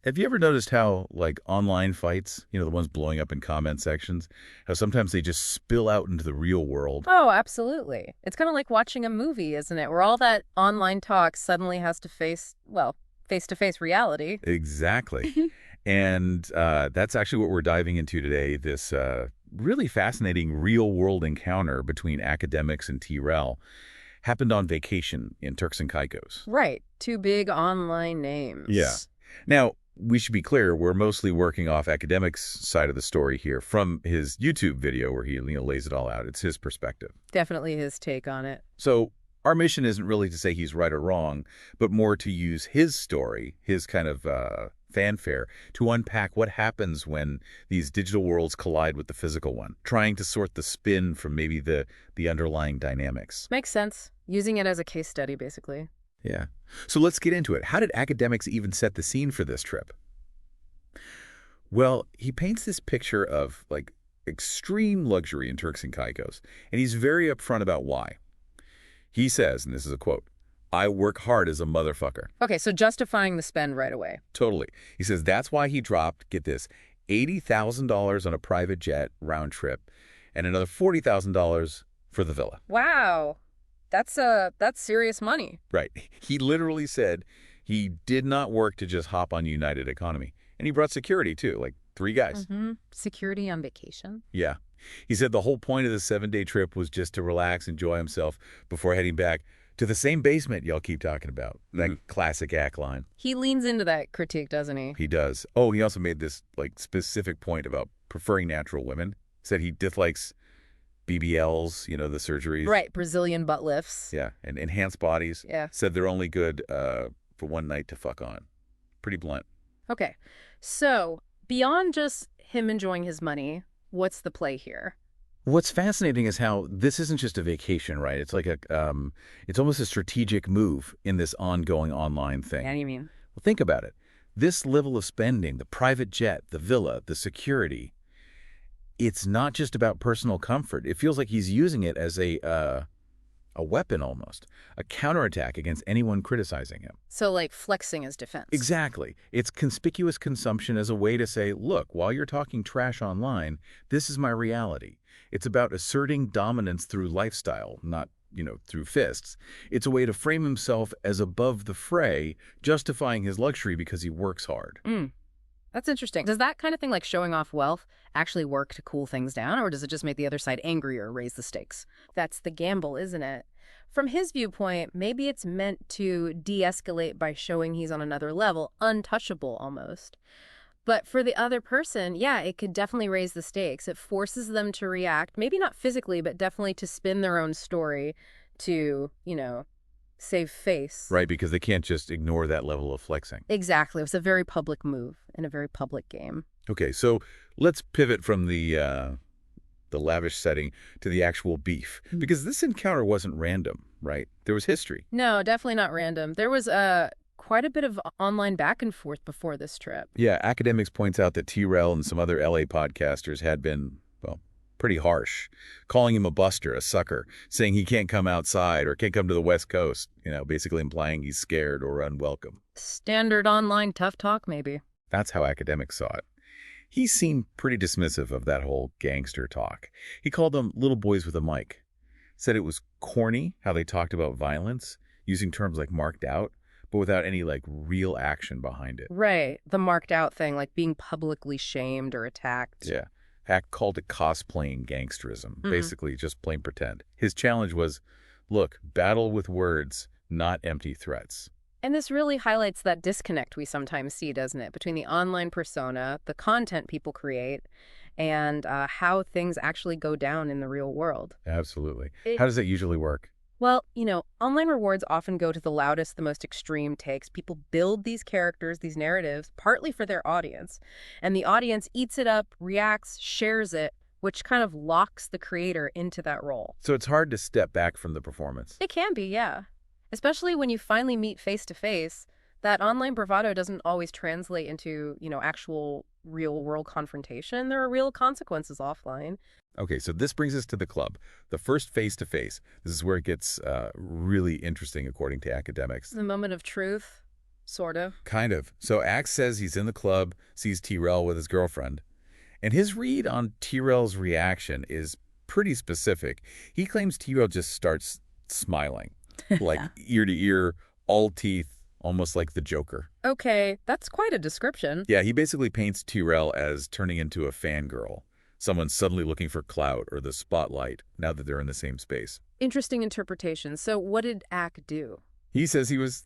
Have you ever noticed how, like, online fights, the ones blowing up in comment sections, how sometimes they just spill out into the real world? Oh, absolutely. It's kind of like watching a movie, isn't it? Where all that online talk suddenly has to face, well, face-to-face reality. Exactly. And that's actually what we're diving into today, this really fascinating real-world encounter between Akademiks and T-Rell happened on vacation in Turks and Caicos. Right. Two big online Yeah. names. Now, we should be clear, we're mostly working off Akademiks' side of the story here from his YouTube video where he lays it all out. It's his perspective. Definitely his take on it. So our mission isn't really to say he's right or wrong, but more to use his story, his kind of fanfare, to unpack what happens when these digital worlds collide with the physical one, trying to sort the spin from maybe the underlying dynamics. Makes sense. Using it as a case study, basically. Yeah. So let's get into it. How did Akademiks even set the scene for this trip? Well, he paints this picture of, like, extreme luxury in Turks and Caicos, and he's very upfront about why. He says, and this is a quote, "I work hard as a motherfucker." Okay, so justifying the spend right away. Totally. He says that's why he dropped, get this, $80,000 on a private jet round trip and another $40,000 for the villa. Wow. That's serious money. Right. He literally said he did not work to just hop on United Economy. And he brought security, too, like 3 guys. Security on vacation? Yeah. He said the whole point of the 7-day trip was just to relax, enjoy himself before heading back to the same basement y'all keep talking about. That classic act line. He leans into that critique, doesn't he? He does. Oh, he also made this, like, specific point about preferring natural women. Said he dislikes BBLs, the surgeries. Right, Brazilian butt lifts. Yeah, and enhanced bodies. Yeah. Said they're only good for one night to fuck on. Pretty blunt. Okay, so beyond just him enjoying his money, what's the play here? What's fascinating is how this isn't just a vacation, right? It's like it's almost a strategic move in this ongoing online thing. What do you mean? Well, think about it. This level of spending, the private jet, the villa, the security, it's not just about personal comfort. It feels like he's using it as a weapon almost, a counterattack against anyone criticizing him. So like flexing his defense. Exactly. It's conspicuous consumption as a way to say, look, while you're talking trash online, this is my reality. It's about asserting dominance through lifestyle, not, through fists. It's a way to frame himself as above the fray, justifying his luxury because he works hard. That's interesting. Does that kind of thing, like showing off wealth, actually work to cool things down, or does it just make the other side angrier or raise the stakes? That's the gamble, isn't it? From his viewpoint, maybe it's meant to de-escalate by showing he's on another level, untouchable almost. But for the other person, yeah, it could definitely raise the stakes. It forces them to react, maybe not physically, but definitely to spin their own story to, save face. Right, because they can't just ignore that level of flexing. Exactly. It was a very public move in a very public game. Okay, so let's pivot from the lavish setting to the actual beef. Because this encounter wasn't random, right? There was history. No, definitely not random. There was quite a bit of online back and forth before this trip. Yeah, Akademiks points out that T-Rell and some other LA podcasters had been, well, pretty harsh, calling him a buster, a sucker, saying he can't come outside or can't come to the West Coast, basically implying he's scared or unwelcome. Standard online tough talk, maybe. That's how Akademiks saw it. He seemed pretty dismissive of that whole gangster talk. He called them little boys with a mic. Said it was corny how they talked about violence, using terms like marked out, but without any, like, real action behind it. Right. The marked out thing, like being publicly shamed or attacked. Yeah. Hack called it cosplaying gangsterism, basically just plain pretend. His challenge was, look, battle with words, not empty threats. And this really highlights that disconnect we sometimes see, doesn't it, between the online persona, the content people create, and how things actually go down in the real world. Absolutely. How does that usually work? Well, online rewards often go to the loudest, the most extreme takes. People build these characters, these narratives, partly for their audience. And the audience eats it up, reacts, shares it, which kind of locks the creator into that role. So it's hard to step back from the performance. It can be, yeah. Especially when you finally meet face-to-face, that online bravado doesn't always translate into, actual real-world confrontation. There are real consequences offline. Okay, so this brings us to the club, the first face-to-face. This is where it gets really interesting, according to Akademiks. The moment of truth. Sort of. Kind of. So Axe says he's in the club, sees T-Rell with his girlfriend. And his read on T-Rell's reaction is pretty specific. He claims T-Rell just starts smiling, like ear to ear, all teeth, almost like the Joker. Okay, that's quite a description. Yeah, he basically paints T-Rell as turning into a fangirl, someone suddenly looking for clout or the spotlight now that they're in the same space. Interesting interpretation. So what did Ack do? He says he was,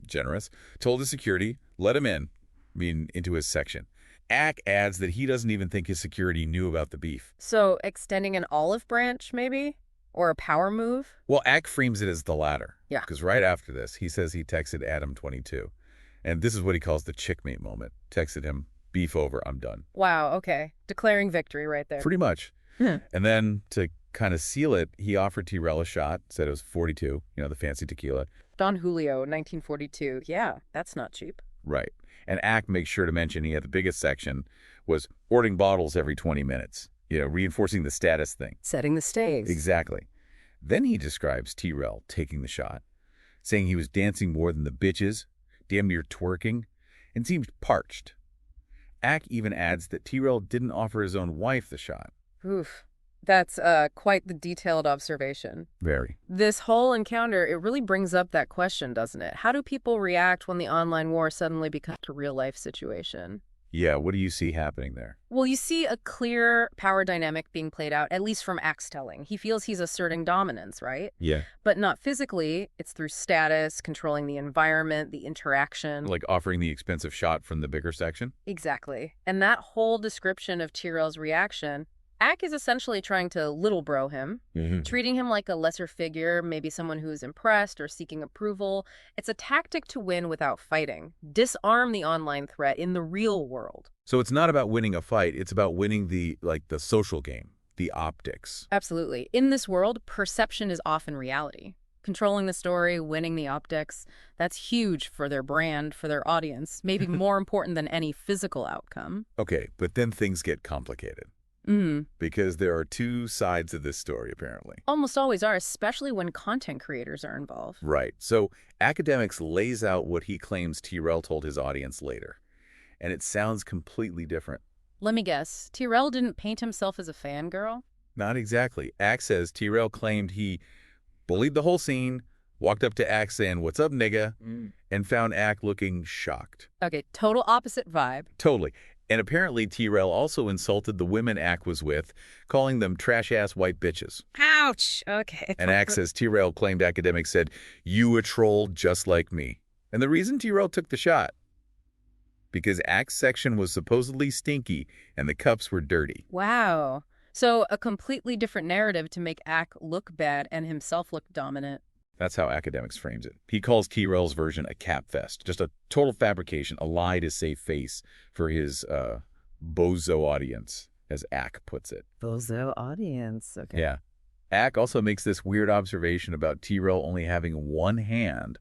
generous, told his security, let him in, into his section. Ack adds that he doesn't even think his security knew about the beef. So extending an olive branch, maybe? Or a power move? Well, Ack frames it as the latter. Yeah. Because right after this, he says he texted Adam 22. And this is what he calls the checkmate moment. Texted him, beef over, I'm done. Wow, okay. Declaring victory right there. Pretty much. And then to kind of seal it, he offered T-Rell a shot, said it was 42, the fancy tequila. Don Julio, 1942. Yeah, that's not cheap. Right. And Ack makes sure to mention he had the biggest section, was ordering bottles every 20 minutes, reinforcing the status thing. Setting the stakes. Exactly. Then he describes T-Rell taking the shot, saying he was dancing more than the bitches, damn near twerking, and seemed parched. Ack even adds that T-Rell didn't offer his own wife the shot. Oof. That's quite the detailed observation. Very. This whole encounter, it really brings up that question, doesn't it? How do people react when the online war suddenly becomes a real-life situation? Yeah, what do you see happening there? Well, you see a clear power dynamic being played out, at least from Ack's telling. He feels he's asserting dominance, right? Yeah. But not physically. It's through status, controlling the environment, the interaction. Like offering the expensive shot from the bigger section? Exactly. And that whole description of T-Rell's reaction, Ack is essentially trying to little bro him, treating him like a lesser figure, maybe someone who's impressed or seeking approval. It's a tactic to win without fighting. Disarm the online threat in the real world. So it's not about winning a fight, it's about winning the social game, the optics. Absolutely. In this world, perception is often reality. Controlling the story, winning the optics, that's huge for their brand, for their audience, maybe more important than any physical outcome. Okay, but then things get complicated. Because there are two sides of this story, apparently. Almost always are, especially when content creators are involved. Right. So Akademiks lays out what he claims T-Rell told his audience later. And it sounds completely different. Let me guess. T-Rell didn't paint himself as a fangirl? Not exactly. Ack says T-Rell claimed he bullied the whole scene, walked up to Ack saying, "What's up, nigga?" And found Ack looking shocked. Okay, total opposite vibe. Totally. And apparently T-Rell also insulted the women Ack was with, calling them trash-ass white bitches. Ouch. Okay. And Ack says T-Rell claimed Akademiks said, "You a troll just like me." And the reason T-Rell took the shot, because Ack's section was supposedly stinky and the cups were dirty. Wow. So a completely different narrative to make Ack look bad and himself look dominant. That's how Akademiks frames it. He calls T-Rell's version a capfest, just a total fabrication, a lie to save face for his bozo audience, as Ack puts it. Bozo audience, okay. Yeah. Ack also makes this weird observation about T-Rell only having one hand,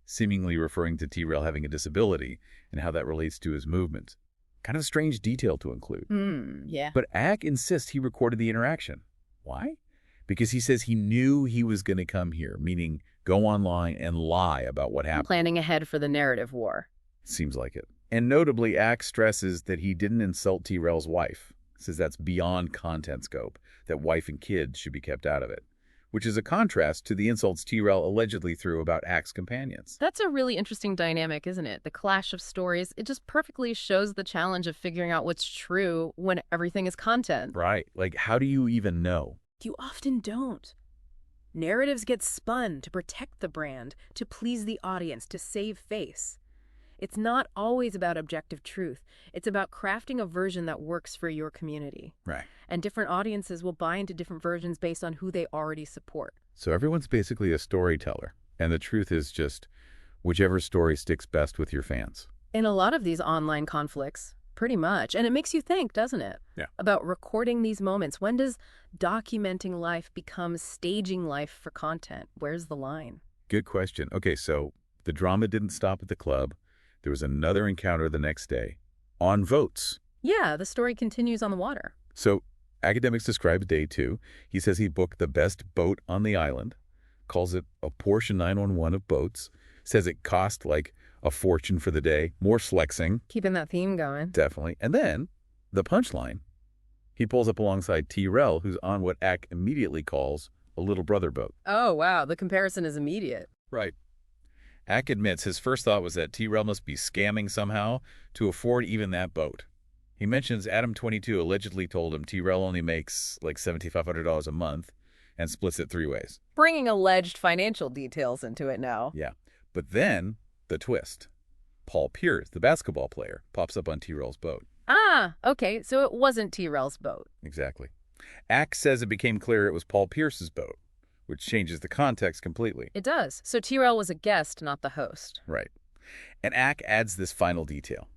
seemingly referring to T-Rell having a disability and how that relates to his movement. Kind of a strange detail to include. Yeah. But Ack insists he recorded the interaction. Why? Because he says he knew he was going to come here, meaning go online and lie about what happened. Planning ahead for the narrative war. Seems like it. And notably, Ack stresses that he didn't insult T-Rell's wife. Says that's beyond content scope, that wife and kids should be kept out of it, which is a contrast to the insults T-Rell allegedly threw about Ack's companions. That's a really interesting dynamic, isn't it? The clash of stories. It just perfectly shows the challenge of figuring out what's true when everything is content. Right. Like, how do you even know? You often don't. Narratives get spun to protect the brand, to please the audience, to save face. It's not always about objective truth. It's about crafting a version that works for your community. Right. And different audiences will buy into different versions based on who they already support. So everyone's basically a storyteller. And the truth is just whichever story sticks best with your fans. In a lot of these online conflicts, pretty much. And it makes you think, doesn't it? Yeah. About recording these moments. When does documenting life become staging life for content? Where's the line? Good question. Okay, so the drama didn't stop at the club. There was another encounter the next day on votes. Yeah, the story continues on the water. So Akademiks describes day 2. He says he booked the best boat on the island, calls it a Porsche 911 of boats, says it cost like a fortune for the day, more flexing, Keeping that theme going. definitely. And then, the punchline, he pulls up alongside T-Rell, who's on what Ak immediately calls a little brother boat. Oh, wow. The comparison is immediate. Right. Ak admits his first thought was that T-Rell must be scamming somehow to afford even that boat. He mentions Adam22 allegedly told him T-Rell only makes like $7,500 a month and splits it 3 ways. Bringing alleged financial details into it now. Yeah. But then, the twist. Paul Pierce, the basketball player, pops up on T-Rell's boat. Ah, okay. So it wasn't T-Rell's boat. Exactly. Ak says it became clear it was Paul Pierce's boat, which changes the context completely. It does. So T-Rell was a guest, not the host. Right. And Ak adds this final detail.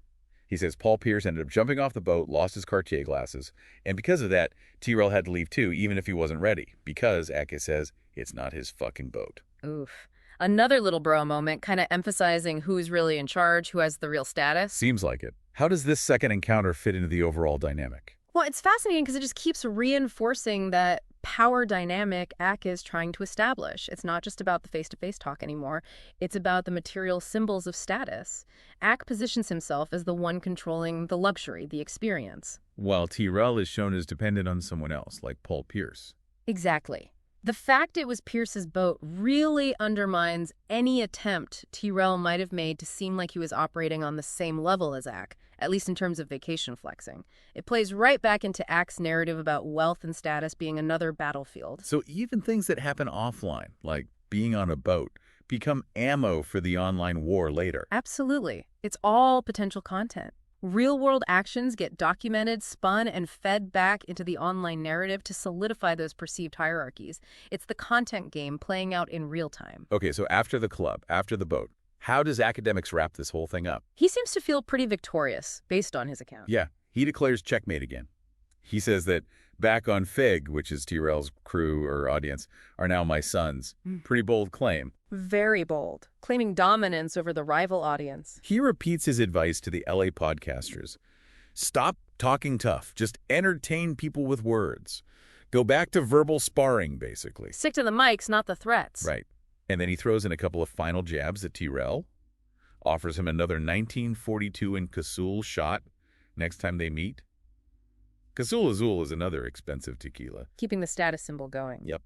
He says Paul Pierce ended up jumping off the boat, lost his Cartier glasses, and because of that, T-Rell had to leave too, even if he wasn't ready, because, Ak says, it's not his fucking boat. Oof. Another little bro moment, kind of emphasizing who's really in charge, who has the real status. Seems like it. How does this second encounter fit into the overall dynamic? Well, it's fascinating because it just keeps reinforcing that power dynamic Ak is trying to establish. It's not just about the face-to-face talk anymore. It's about the material symbols of status. Ak positions himself as the one controlling the luxury, the experience. While T-Rell is shown as dependent on someone else, like Paul Pierce. Exactly. The fact it was Pierce's boat really undermines any attempt T-Rell might have made to seem like he was operating on the same level as Ak, at least in terms of vacation flexing. It plays right back into Ak's narrative about wealth and status being another battlefield. So even things that happen offline, like being on a boat, become ammo for the online war later. Absolutely. It's all potential content. Real-world actions get documented, spun, and fed back into the online narrative to solidify those perceived hierarchies. It's the content game playing out in real time. Okay, so after the club, after the boat, how does Akademiks wrap this whole thing up? He seems to feel pretty victorious, based on his account. Yeah, he declares checkmate again. He says that back on Figg, which is T-Rell's crew or audience, are now my sons. Pretty bold claim. Very bold, claiming dominance over the rival audience. He repeats his advice to the LA podcasters. Stop talking tough. Just entertain people with words. Go back to verbal sparring, basically. Stick to the mics, not the threats. Right. And then he throws in a couple of final jabs at T-Rell, offers him another 1942 in Casul shot next time they meet. Casul Azul is another expensive tequila. Keeping the status symbol going. Yep.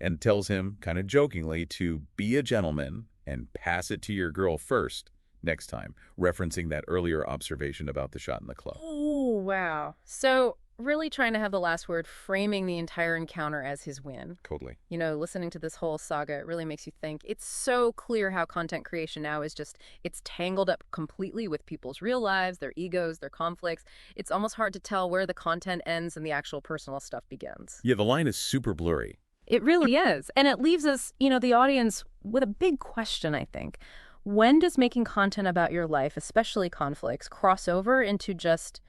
And tells him, kind of jokingly, to be a gentleman and pass it to your girl first next time, referencing that earlier observation about the shot in the club. Oh, wow. So really trying to have the last word, framing the entire encounter as his win. Totally. You know, listening to this whole saga, it really makes you think. It's so clear how content creation now is just, it's tangled up completely with people's real lives, their egos, their conflicts. It's almost hard to tell where the content ends and the actual personal stuff begins. Yeah, the line is super blurry. It really is. And it leaves us, you know, the audience with a big question, I think. When does making content about your life, especially conflicts, cross over into just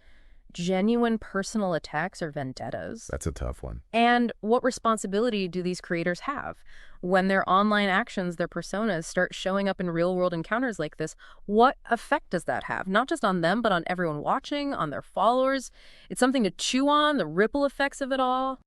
genuine personal attacks or vendettas? That's a tough one. And what responsibility do these creators have? When their online actions, their personas, start showing up in real-world encounters like this, what effect does that have? Not just on them, but on everyone watching, on their followers. It's something to chew on, the ripple effects of it all.